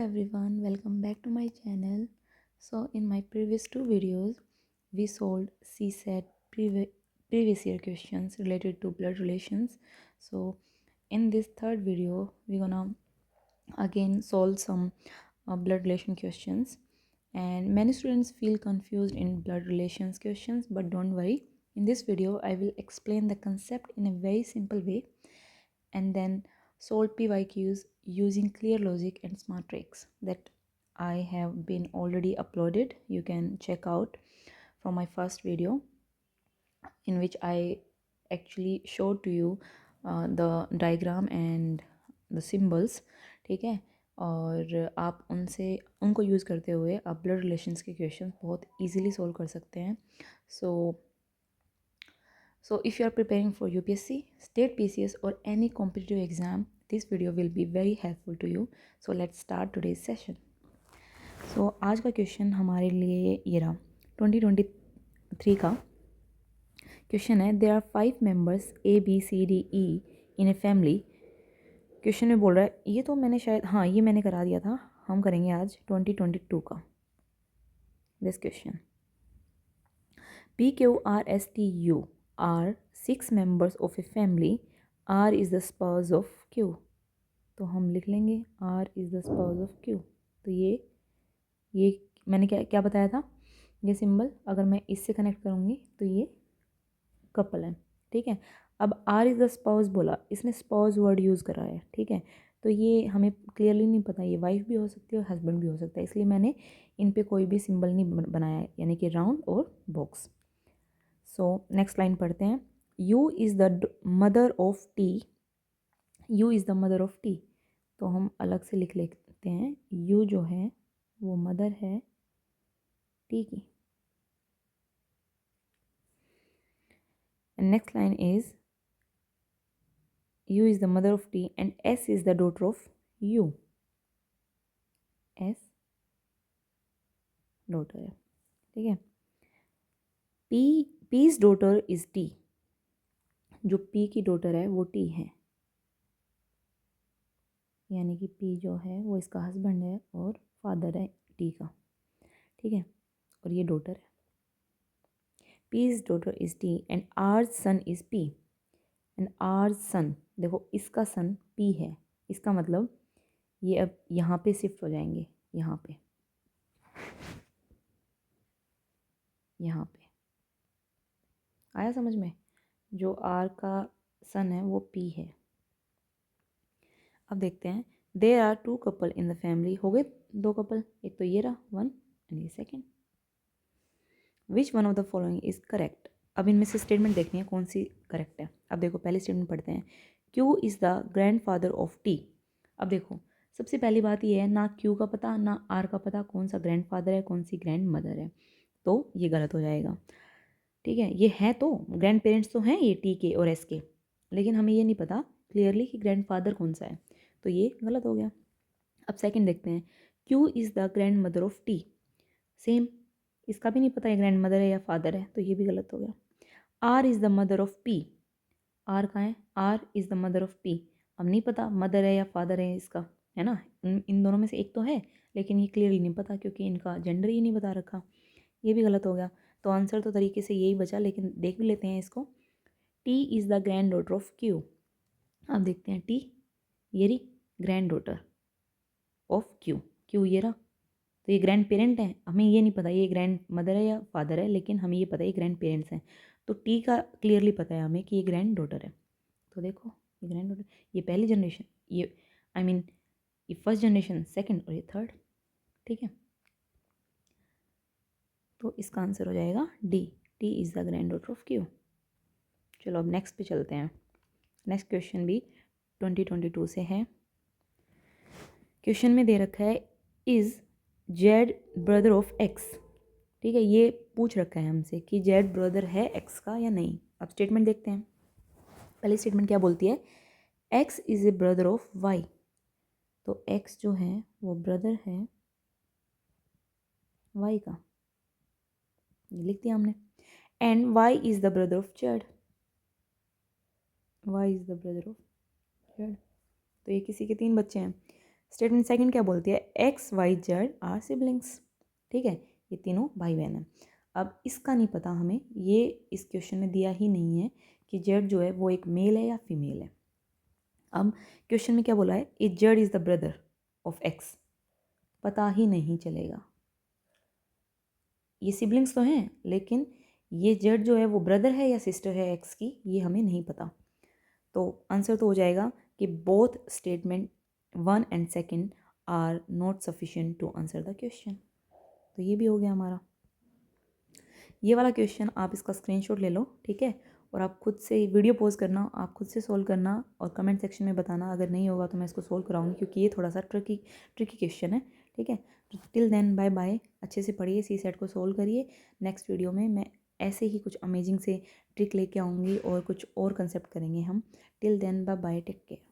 Everyone, welcome back to my channel. So in my previous two videos we solved CSAT previous year questions related to blood relations. So in this third video we're gonna again solve some blood relation questions, and many students feel confused in blood relations questions, but don't worry, in this video I will explain the concept in a very simple way and then solve PYQs using clear logic and smart tricks that I have been already uploaded. You can check out from my first video in which I actually showed to you the diagram and the symbols. ठीक है, और आप उनको use करते हुए आप blood relations के question बहुत इजीली सोल्व कर सकते हैं. So if you are preparing for UPSC, state PCS or any competitive exam, this video will be very helpful to you. So let's start today's session. So आज का question हमारे लिए ये रहा 2023 का क्वेश्चन है. There are 5 members ABCDE in a family. Question में बोल रहा है, ये तो मैंने शायद ये मैंने करा दिया था. हम करेंगे आज 2022 का this question. PQRSTU are 6 members of a family. R is the spouse of Q. तो हम लिख लेंगे R is the spouse of Q. तो ये मैंने क्या बताया था, ये सिंबल अगर मैं इससे कनेक्ट करूँगी तो ये कपल है. ठीक है, अब R is the spouse बोला, इसने spouse वर्ड यूज़ करा है. ठीक है, तो ये हमें क्लियरली नहीं पता ये वाइफ भी हो सकती है और हस्बैंड भी हो सकता है, इसलिए मैंने इन पे कोई भी सिंबल नहीं बनाया है, यानी कि राउंड और बॉक्स. सो नेक्स्ट लाइन पढ़ते हैं. You is the mother of T. You is the mother of T, तो हम अलग से लिख लेते हैं. यू जो है वो मदर है टी की. Next line is you is the mother of T and S is the daughter of you. S daughter है. ठीक है, पीज डॉटर इज टी. जो पी की डॉटर है वो टी है, यानी कि पी जो है वो इसका हस्बैंड है और फादर है टी का. ठीक है, और ये डॉटर है. P's daughter is T and R son is P. And R son, देखो इसका सन पी है, इसका मतलब ये अब यहाँ पे शिफ्ट हो जाएंगे. यहाँ पे आया समझ में. जो आर का सन है वो पी है. अब देखते हैं. There are 2 couple in the family. हो गए 2 कपल, एक तो ये रहा 1 एंड ये second. Which one of the following is correct. अब इनमें से स्टेटमेंट देखनी है कौन सी करेक्ट है. अब देखो पहली स्टेटमेंट पढ़ते हैं. Q is the grand father of T. अब देखो सबसे पहली बात ये है, ना क्यू का पता ना आर का पता कौन सा ग्रैंड फादर है कौन सी ग्रैंड मदर है, तो ये गलत हो जाएगा. ठीक है, ये है तो ग्रैंड पेरेंट्स तो हैं ये टी के और एस के, लेकिन हमें ये नहीं पता क्लियरली कि ग्रैंड फादर कौन सा है, तो ये गलत हो गया. अब सेकंड देखते हैं. Q is the grand mother of T. Same, इसका भी नहीं पता ये ग्रैंड मदर है या फादर है, तो ये भी गलत हो गया. R is the mother of P. R कहाँ है, R is the mother of P. अब नहीं पता मदर है या फादर है इसका, है ना. इन दोनों में से एक तो है, लेकिन ये क्लियरली नहीं पता क्योंकि इनका जेंडर ही नहीं बता रखा. ये भी गलत हो गया. तो आंसर तो तरीके से यही बचा, लेकिन देख भी लेते हैं इसको. T is the grand daughter of Q. अब देखते हैं. टी ये रही grand daughter of Q. Q ये रहा, तो ये ग्रैंड पेरेंट हैं. हमें ये नहीं पता ये ग्रैंड मदर है या फादर है, लेकिन हमें ये पता है ये ग्रैंड पेरेंट्स हैं. तो टी का क्लियरली पता है हमें कि ये ग्रैंड डॉटर है. तो देखो ये ग्रैंड डॉटर, ये पहली जनरेशन, ये आई मीन ये फर्स्ट जनरेशन, सेकंड और ये थर्ड. ठीक है, तो इसका आंसर हो जाएगा D. T is the grand daughter of Q. चलो अब नेक्स्ट पे चलते हैं. नेक्स्ट क्वेश्चन भी 2022 से है. क्वेश्चन में दे रखा है is Z brother of x. ठीक है, ये पूछ रखा है हमसे कि जेड ब्रदर है एक्स का या नहीं. अब स्टेटमेंट देखते हैं. पहली स्टेटमेंट क्या बोलती है, X is a brother of Y. तो एक्स जो है वो ब्रदर है वाई का, ये लिख दिया हमने. And Y is the brother of Z. Y is the brother of Z. तो ये किसी के 3 बच्चे हैं. स्टेटमेंट सेकंड क्या बोलती है, X Y Z are siblings, ठीक है, ये तीनों भाई बहन हैं। अब इसका नहीं पता हमें, ये इस क्वेश्चन में दिया ही नहीं है कि जेड जो है वो एक मेल है या फीमेल है। अब क्वेश्चन में क्या बोला है, is Z is the brother of x, पता ही नहीं चलेगा। ये सिबलिंग्स तो हैं लेकिन ये जेड जो है वो ब्रदर है या सिस्टर है एक्स की, ये हमें नहीं पता। तो आंसर तो हो जाएगा कि both statement 1 and 2 are not sufficient to answer the question. तो ये भी हो गया हमारा। ये वाला क्वेश्चन आप इसका स्क्रीनशॉट ले लो, ठीक है, और आप खुद से वीडियो पॉज करना, आप खुद से सोल्व करना और कमेंट सेक्शन में बताना। अगर नहीं होगा तो मैं इसको सोल्व कराऊंगी क्योंकि ये थोड़ा सा ट्रिकी क्वेश्चन है, ठीक है। टिल देन बाय बाय, अच्छे से पढ़िए, सी सेट को सोल्व करिए। नेक्स्ट वीडियो में मैं ऐसे ही कुछ अमेजिंग से ट्रिक लेके आऊँगी और कुछ और कंसेप्ट करेंगे हम। Till then bye bye, take care.